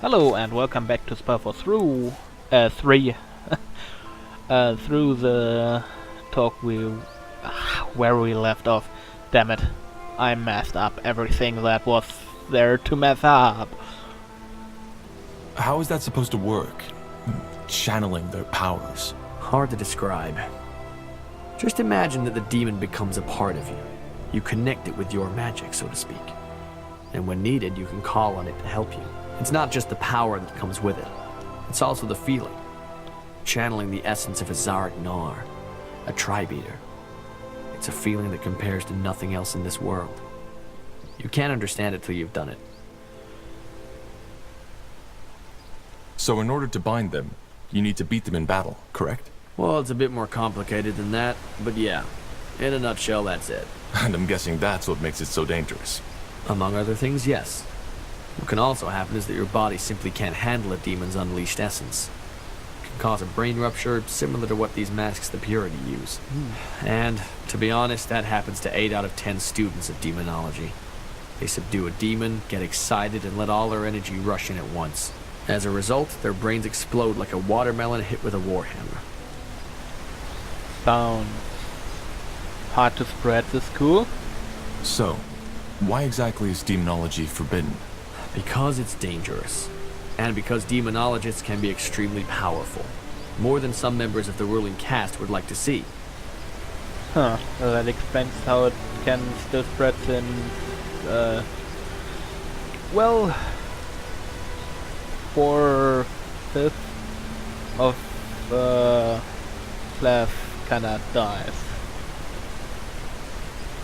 Hello and welcome back to Spellforce 3. Through the talk where we left off. Damn it. I messed up everything that was there to mess up. How is that supposed to work? Channeling their powers. Hard to describe. Just imagine that the demon becomes a part of you. You connect it with your magic, so to speak. And when needed, you can call on it to help you. It's not just the power that comes with it. It's also the feeling. Channeling the essence of a Zarek Nar, a Tribeater. It's a feeling that compares to nothing else in this world. You can't understand it till you've done it. So in order to bind them, you need to beat them in battle, correct? Well, it's a bit more complicated than that, but yeah. In a nutshell, that's it. And I'm guessing that's what makes it so dangerous. Among other things, yes. What can also happen is that your body simply can't handle a demon's unleashed essence. It can cause a brain rupture similar to what these masks the Purity use. And, to be honest, that happens to 8 out of 10 students of demonology. They subdue a demon, get excited, and let all their energy rush in at once. As a result, their brains explode like a watermelon hit with a warhammer. Sounds hard to spread this school. So, why exactly is demonology forbidden? Because it's dangerous. And because demonologists can be extremely powerful. More than some members of the ruling caste would like to see. Huh, well, that explains how it can still spread in, well, 4/5 of, class kinda dies.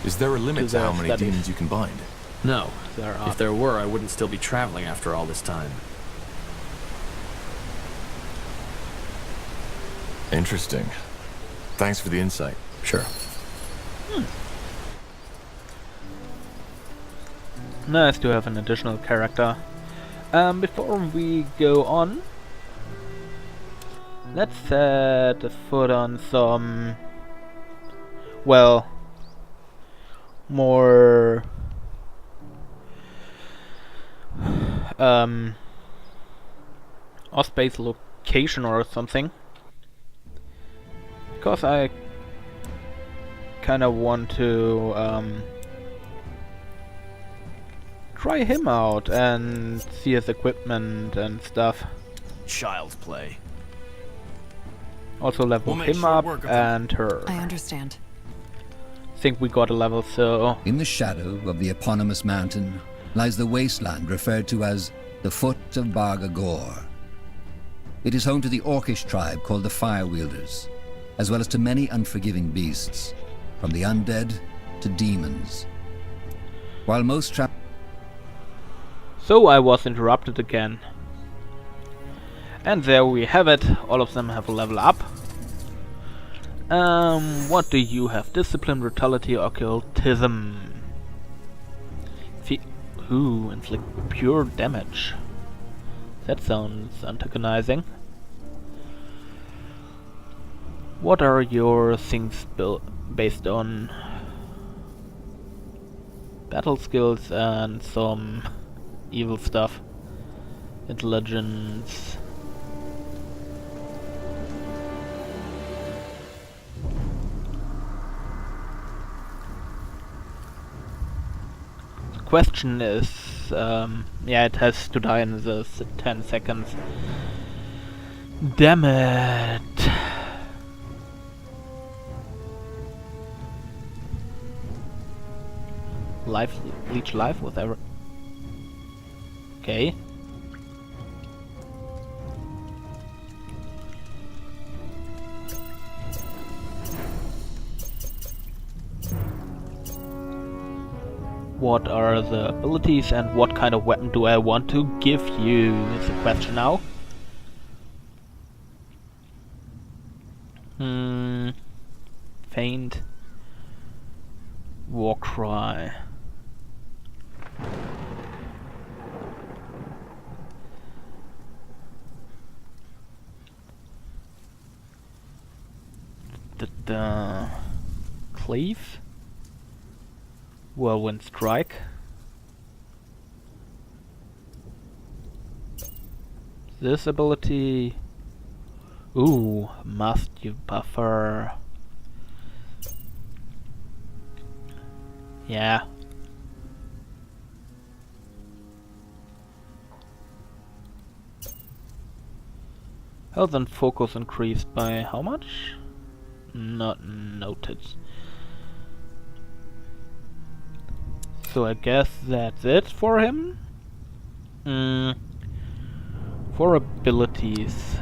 Is there a limit to how many studies. demons you can bind? No. There are. If there were, I wouldn't still be traveling after all this time. Interesting. Thanks for the insight. Sure. Nice to have an additional character. Before we go on, let's set a foot on some, well, more off-base location or something, because I kinda want to try him out and see his equipment and stuff. Child's play. Also level We'll make him short up work of and her. I understand. Think we got a level, so In the shadow of the eponymous mountain lies the wasteland referred to as the Foot of Bargagor. It is home to the Orcish tribe called the Firewielders, as well as to many unforgiving beasts, from the undead to demons. While most So I was interrupted again. And there we have it. All of them have a level up. What do you have? Discipline, brutality, occultism. Inflict pure damage. That sounds antagonizing. What are your things based on? Battle skills and some evil stuff. Intelligence. The question is, yeah, it has to die in the 10 seconds. Damn it! Leech life, whatever. Okay. What are the abilities and what kind of weapon do I want to give you is the question now. Faint. War cry. Cleave. Whirlwind strike. This ability... Ooh, must you buffer... Yeah. Health and focus increased by how much? Not noted. So I guess that's it for him. For abilities,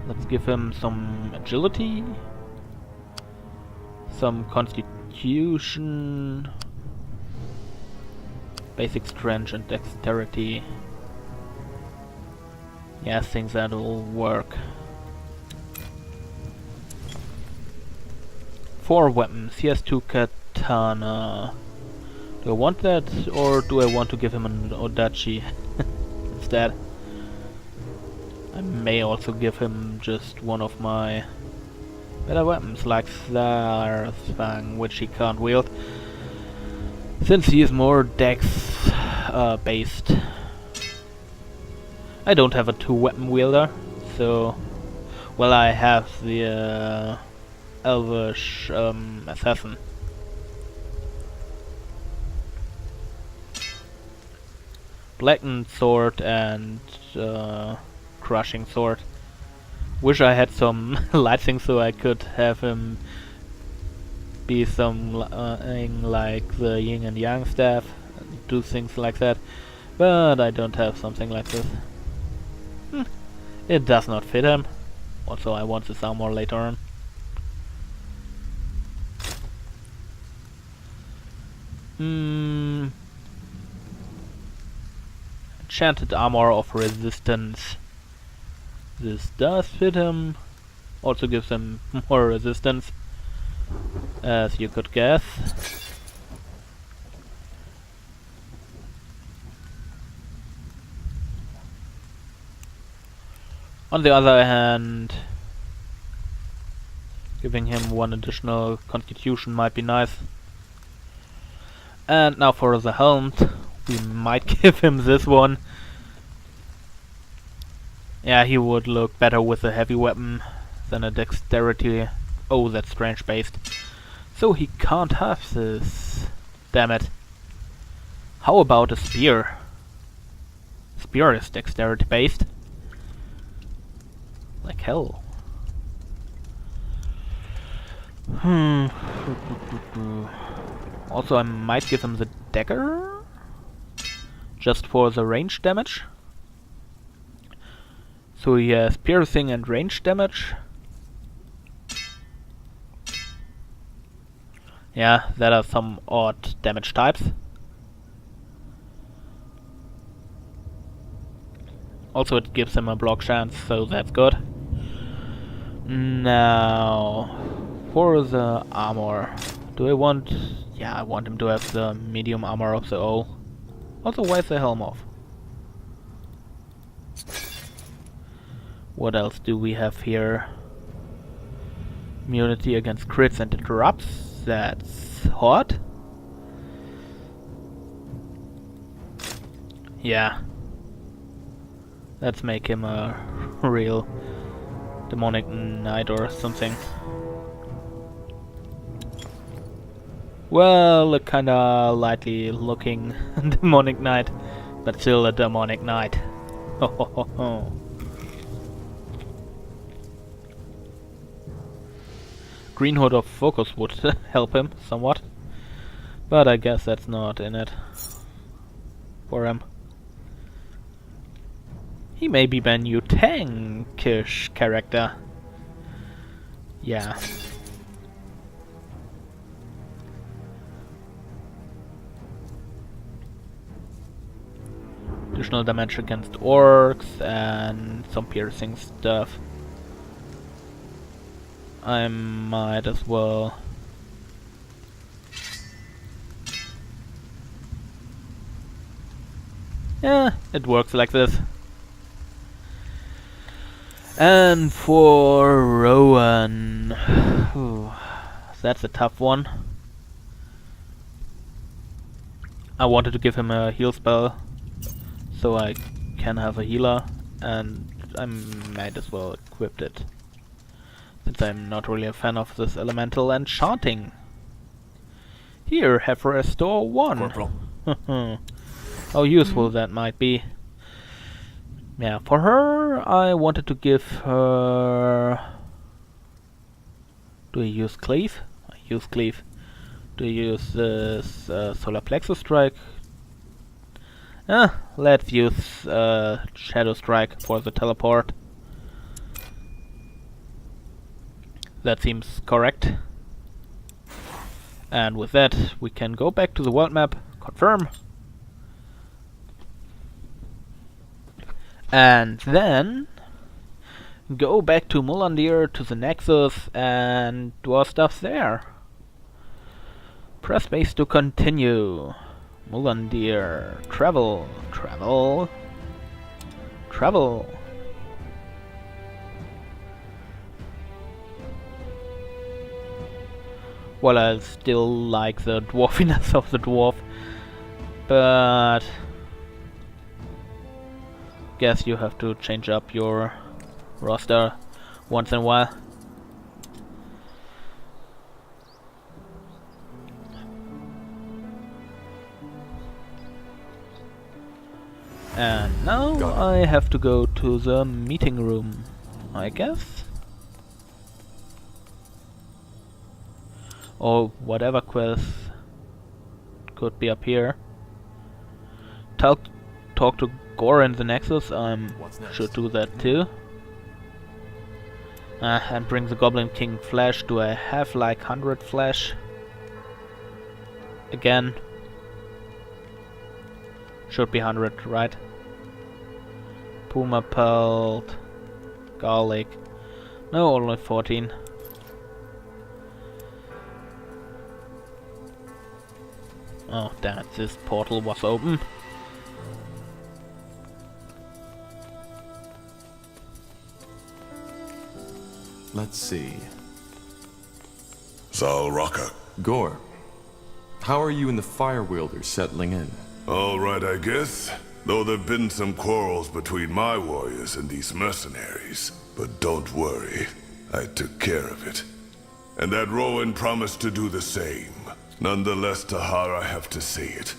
let's give him some agility, some constitution, basic strength and dexterity. Yeah, I think that'll work. 4 weapons. He has 2 katana. Do I want that, or do I want to give him an odachi instead? I may also give him just one of my better weapons, like Thang, which he can't wield, since he is more dex based. I don't have a 2-weapon wielder, so... Well, I have the Elvish Assassin. Blackened Sword and Crushing Sword. Wish I had some lighting so I could have him be something like the Yin and Yang staff, and do things like that, but I don't have something like this. It does not fit him. Also, I want this armor later on. Enchanted armor of resistance. This does fit him. Also gives him more resistance, as you could guess. On the other hand, giving him 1 additional constitution might be nice. And now for the helmet, we might give him this one. Yeah, he would look better with a heavy weapon than a dexterity. Oh, that's strength based. So he can't have this. Damn it. How about a spear? Spear is dexterity based. Like hell. Also, I might give him the dagger, just for the range damage. So he has piercing and range damage. Yeah, that are some odd damage types. Also, it gives him a block chance, so that's good. Now, for the armor, do I want... Yeah, I want him to have the medium armor of the O. Also, why is the helm off? What else do we have here? Immunity against crits and interrupts. That's hot. Yeah. Let's make him a real demonic knight or something. Well, a kinda lightly looking demonic knight, but still a demonic knight. Ho ho ho ho. Green Hood of Focus would help him somewhat, but I guess that's not in it for him. He may be my new tankish character. Yeah. Additional damage against orcs and some piercing stuff. I might as well. Yeah, it works like this. And for Rowan, that's a tough one. I wanted to give him a heal spell, so I can have a healer, and I might as well equip it. Since I'm not really a fan of this elemental enchanting. Here, have restore 1. Corporal. How useful that might be. Yeah, for her, I wanted to give her... Do I use Cleave? I use Cleave. Do I use this Solar Plexus Strike? Let's use Shadow Strike for the teleport. That seems correct. And with that, we can go back to the world map, confirm. And then go back to Mullandir, to the Nexus, and do our stuff there. Press space to continue. Mullandir, travel, travel, travel. Well, I still like the dwarfiness of the dwarf, but guess you have to change up your roster once in a while. And now I have to go to the meeting room, I guess. Or whatever quest could be up here. Talk to Gore in the Nexus, should do that too. And bring the Goblin King flesh. Do I have like 100 flesh? Again. Should be 100, right? Puma pelt, garlic. No, only 14. Oh damn it, this portal was open. Let's see. Zal Raka. Gore, how are you and the Fire Wielders settling in? All right, I guess. Though there've been some quarrels between my warriors and these mercenaries. But don't worry, I took care of it. And that Rowan promised to do the same. Nonetheless, Tahar, I have to say it.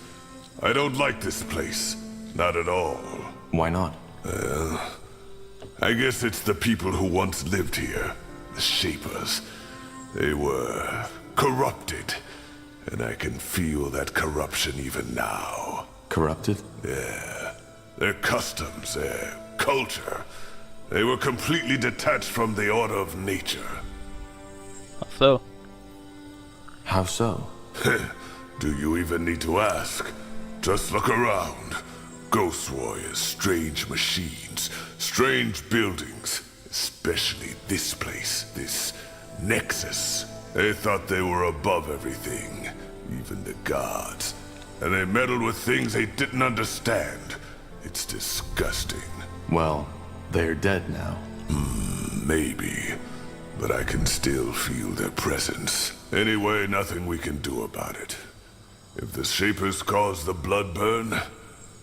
I don't like this place. Not at all. Why not? I guess it's the people who once lived here. The Shapers. They were corrupted. And I can feel that corruption even now. Corrupted? Yeah. Their customs, their culture. They were completely detached from the order of nature. So? How so? Do you even need to ask? Just look around. Ghost warriors, strange machines, strange buildings. Especially this place, this Nexus. They thought they were above everything, even the gods. And they meddled with things they didn't understand. It's disgusting. Well, they're dead now. Maybe. But I can still feel their presence. Anyway, nothing we can do about it. If the Shapers caused the blood burn,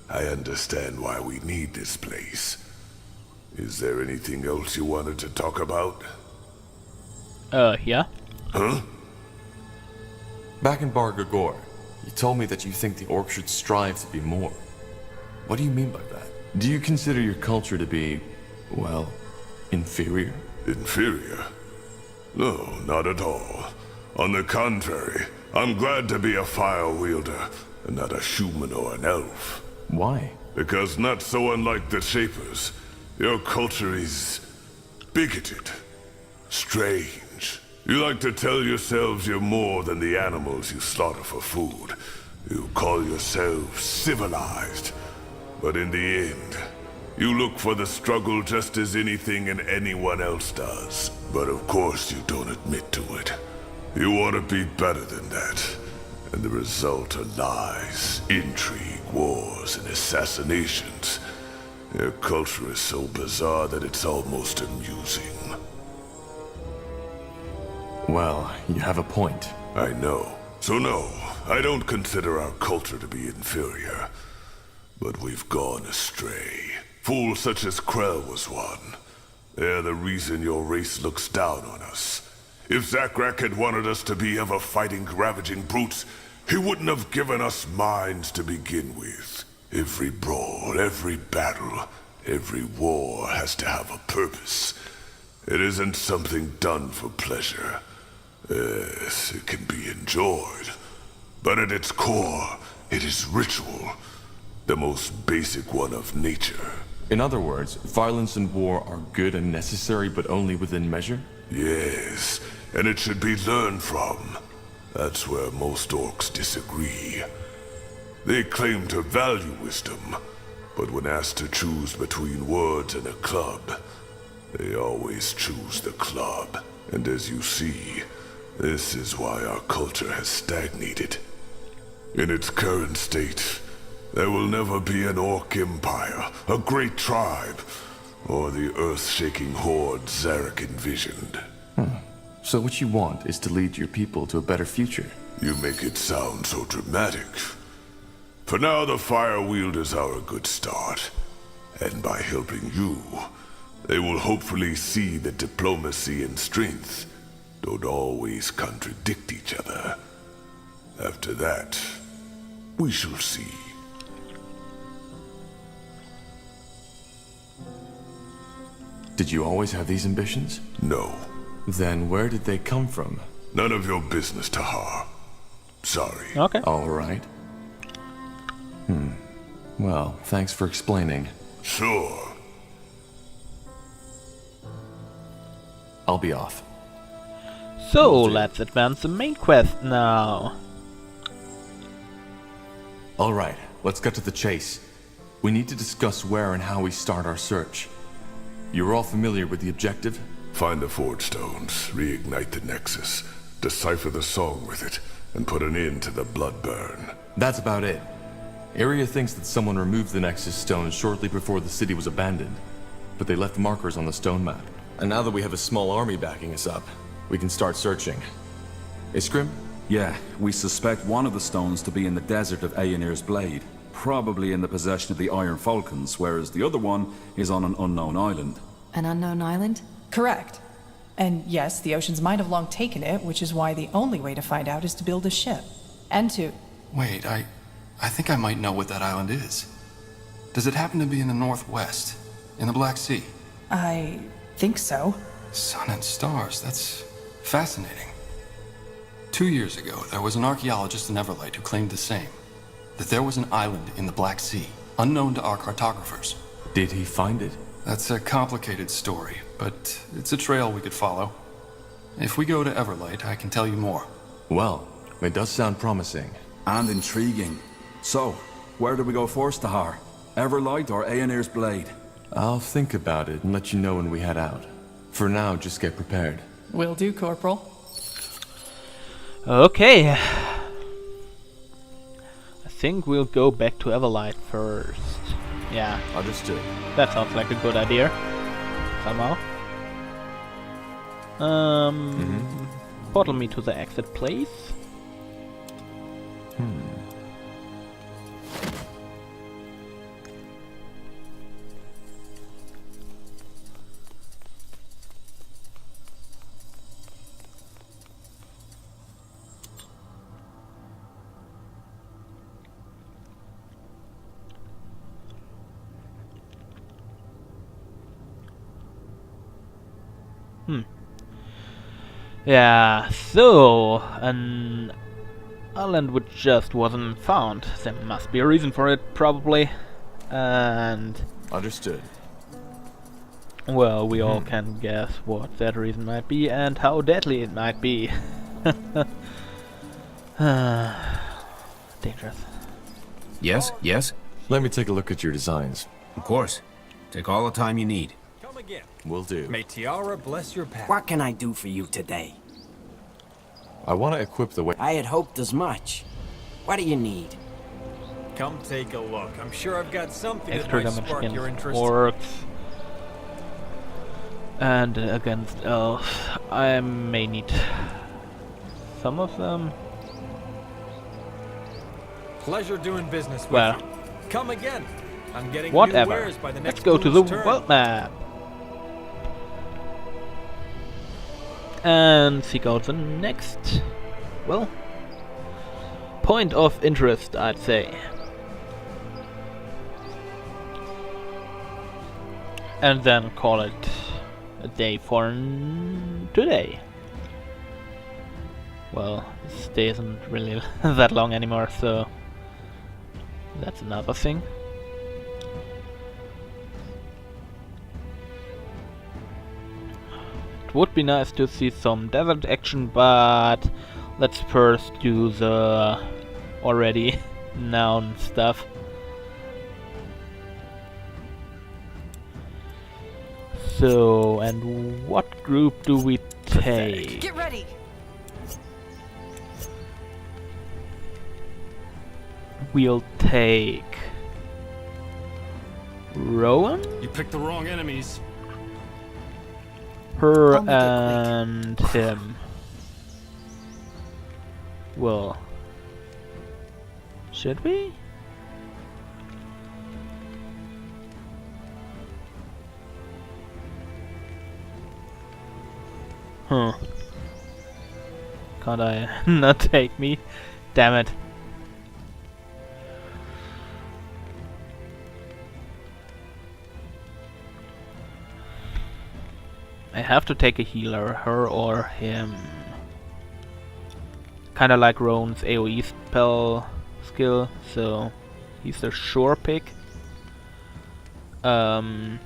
I understand why we need this place. Is there anything else you wanted to talk about? Yeah. Huh? Back in Bargagor, you told me that you think the Orc should strive to be more. What do you mean by that? Do you consider your culture to be, well, inferior? Inferior? No, not at all. On the contrary, I'm glad to be a fire wielder, and not a human or an elf. Why? Because not so unlike the Shapers, your culture is bigoted, strange. You like to tell yourselves you're more than the animals you slaughter for food. You call yourselves civilized. But in the end, you look for the struggle just as anything and anyone else does. But of course you don't admit to it. You want to be better than that. And the result are lies, intrigue, wars, and assassinations. Your culture is so bizarre that it's almost amusing. Well, you have a point. I know. So no, I don't consider our culture to be inferior. But we've gone astray. Fools such as Krell was one. They're the reason your race looks down on us. If Zakrak had wanted us to be ever-fighting, ravaging brutes, he wouldn't have given us minds to begin with. Every brawl, every battle, every war has to have a purpose. It isn't something done for pleasure. Yes, it can be enjoyed. But at its core, it is ritual. The most basic one of nature. In other words, violence and war are good and necessary, but only within measure? Yes, and it should be learned from. That's where most orcs disagree. They claim to value wisdom, but when asked to choose between words and a club, they always choose the club. And as you see, this is why our culture has stagnated. In its current state, there will never be an orc empire, a great tribe, or the earth-shaking horde Zarek envisioned. So what you want is to lead your people to a better future? You make it sound so dramatic. For now, the Fire Wielders are a good start. And by helping you, they will hopefully see that diplomacy and strength don't always contradict each other. After that, we shall see. Did you always have these ambitions? No. Then where did they come from? None of your business, Tahar. Sorry. Okay. All right. Well, thanks for explaining. Sure. I'll be off. So, Will do. let's advance the main quest now. All right, let's get to the chase. We need to discuss where and how we start our search. You're all familiar with the objective? Find the Forge Stones, reignite the Nexus, decipher the song with it, and put an end to the blood burn. That's about it. Area thinks that someone removed the Nexus stones shortly before the city was abandoned, but they left markers on the stone map. And now that we have a small army backing us up, we can start searching. Iskrim? Yeah, we suspect one of the stones to be in the desert of Aenir's Blade, probably in the possession of the Iron Falcons, whereas the other one is on an unknown island. An unknown island? Correct. And yes, the oceans might have long taken it, which is why the only way to find out is to build a ship. And to... Wait, I think I might know what that island is. Does it happen to be in the northwest? In the Black Sea? I think so. Sun and stars, that's fascinating. 2 years ago, there was an archaeologist in Everlight who claimed the same. That there was an island in the Black Sea, unknown to our cartographers. Did he find it? That's a complicated story, but it's a trail we could follow. If we go to Everlight, I can tell you more. Well, it does sound promising. And intriguing. So, where do we go first, Tahar? Everlight or Aenir's Blade? I'll think about it and let you know when we head out. For now, just get prepared. Will do, Corporal. Okay. I think we'll go back to Everlight first. Yeah, Understood. that sounds like a good idea. Somehow. Portal me to the exit, please. Yeah, so an island which just wasn't found. There must be a reason for it, probably. And Understood. well, we all can guess what that reason might be and how deadly it might be. Dangerous. Yes, yes, Let me take a look at your designs. of course. Take all the time you need. Come again. Will do. May Tiara bless your path. What can I do for you today? I want to equip the way. I had hoped as much. What do you need? Come take a look. I'm sure I've got something that Extra might damage spark your against interest. orcs. And against elves. I may need some of them. Pleasure doing business with Well. you. Come again. I'm getting Whatever. new wares by the next Let's go to the fool's turn. world map. And seek out the next, well, point of interest, I'd say. And then call it a day for today. Well, this day isn't really that long anymore, so that's another thing. It would be nice to see some desert action, but let's first do the already known stuff. So, and what group do we take? Get ready! We'll take Rowan, You picked the wrong enemies. her, I'll make it and him. Well, should we? Huh. Can't I not take me? Damn it. I have to take a healer, her or him. Kinda like Roan's AoE spell skill, so he's the sure pick. I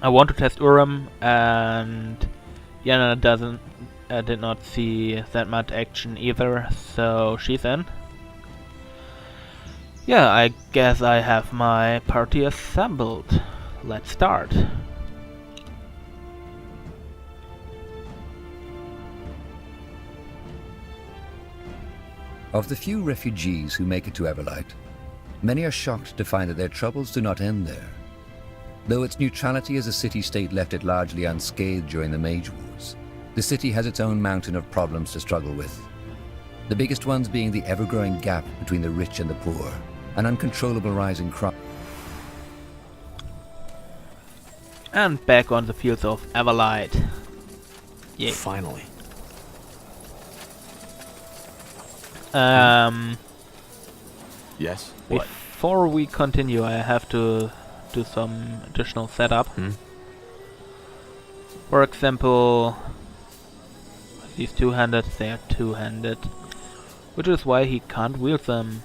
want to test Urim, and Yana did not see that much action either, so she's in. Yeah, I guess I have my party assembled. Let's start. Of the few refugees who make it to Everlight, many are shocked to find that their troubles do not end there. Though its neutrality as a city-state left it largely unscathed during the Mage Wars, the city has its own mountain of problems to struggle with. The biggest ones being the ever-growing gap between the rich and the poor, an uncontrollable rising crime. And back on the fields of Everlight. Yay. Finally. Yes? What? Before we continue, I have to do some additional setup. For example, these two-handed, they are two-handed, which is why he can't wield them.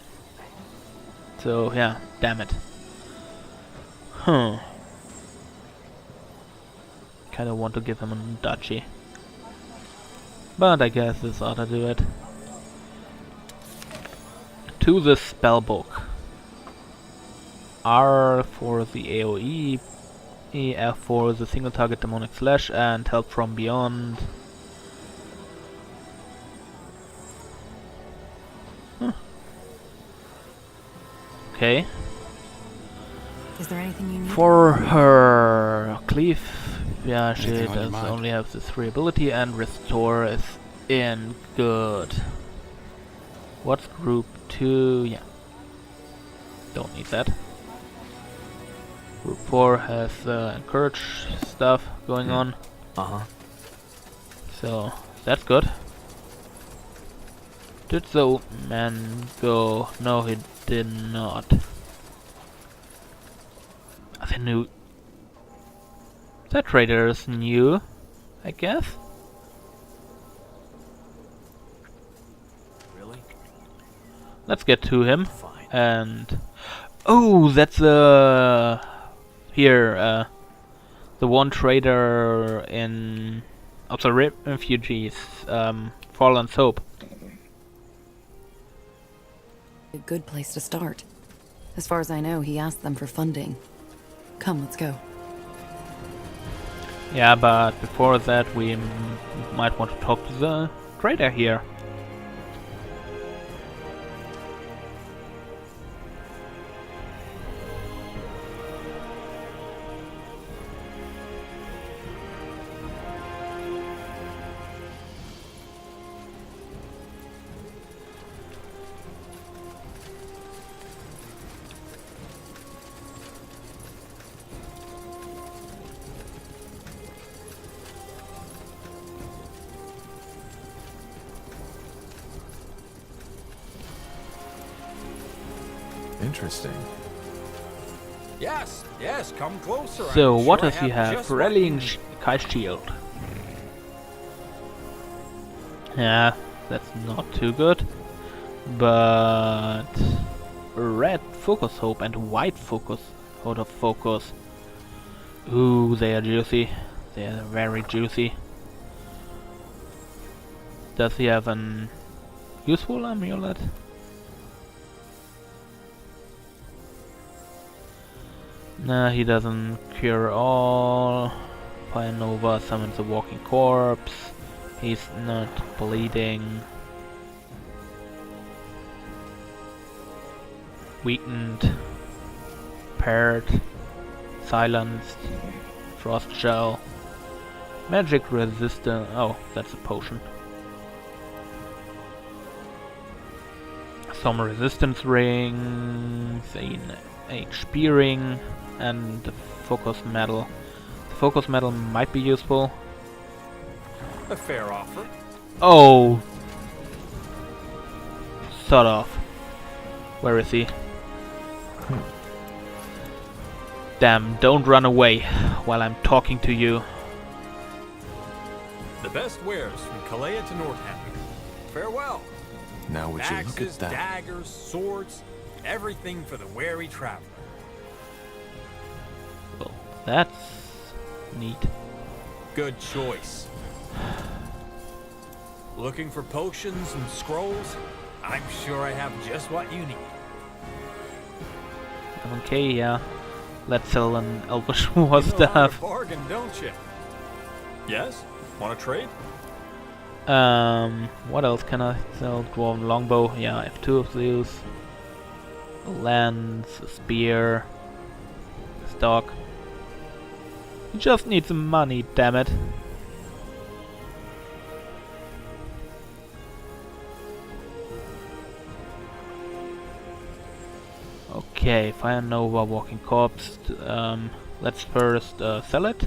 So yeah, damn it. Kinda want to give him a duchy, but I guess this ought to do it. To the spellbook. R for the AoE, F for the single target demonic slash, and help from beyond. Okay. Is there anything you need? For her cleave, yeah, she Anything on your does mind? only have the 3 ability, and restore is in good. What's group 2? Yeah. Don't need that. Group 4 has encourage stuff going on. So that's good. Did the man go? No, he did not. The new... That trader is new, I guess. Really? Let's get to him. Fine. And... Oh, that's here, the one trader in... of the refugees, Fallen's Hope. A good place to start. As far as I know, he asked them for funding. Come, let's go. Yeah, but before that we might want to talk to the trader here. Interesting. Yes, yes, come closer. So, I'm what sure I does he have? just what you Rallying need. Kite Shield. Yeah, that's not too good. But red focus hope and white focus out of focus. Ooh, they are juicy. They are very juicy. Does he have an useful amulet? Nah, he doesn't cure all. Fire Nova summons a walking corpse. He's not bleeding. Weakened. Paired. Silenced. Frost Shell. Magic resistant. Oh, that's a potion. Some resistance rings, an HP ring, and the focus medal. The focus medal might be useful. A fair offer. Oh! Sort of. Where is he? Damn, don't run away while I'm talking to you. The best wares from Kalea to Northampton. Farewell. Now would you look Axes, at that? daggers, swords, everything for the wary traveler. Well, that's neat. Good choice. Looking for potions and scrolls? I'm sure I have just what you need. Okay, yeah. Let's sell an Elvish war You know how to staff. bargain, don't you? Yes? Want to trade? What else can I sell? Dwarven longbow. Yeah, I have 2 of those. A lance, a spear, a stock. You just need some money, damn it. Okay, Fire Nova, Walking Corpse. Let's first sell it.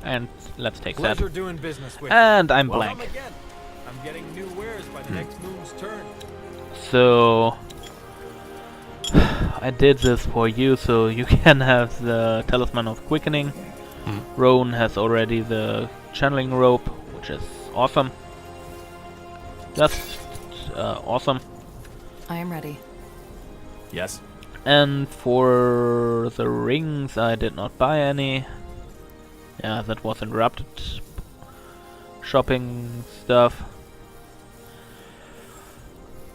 And let's take that. Pleasure doing business with And you. I'm Well, blank. come again. I'm getting new wares by the next moon's turn. So I did this for you, so you can have the Talisman of Quickening. Roan has already the Channeling Rope, which is awesome. Just awesome. I am ready. Yes. And for the rings, I did not buy any. Yeah, that was interrupted. Shopping stuff.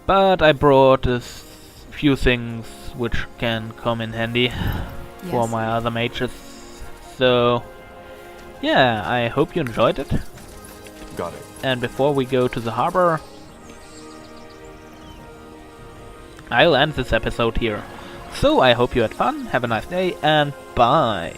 But I brought a few things which can come in handy for Yes. my other mages. So, yeah, I hope you enjoyed it. Got it. And before we go to the harbor, I'll end this episode here. So I hope you had fun, have a nice day, and bye!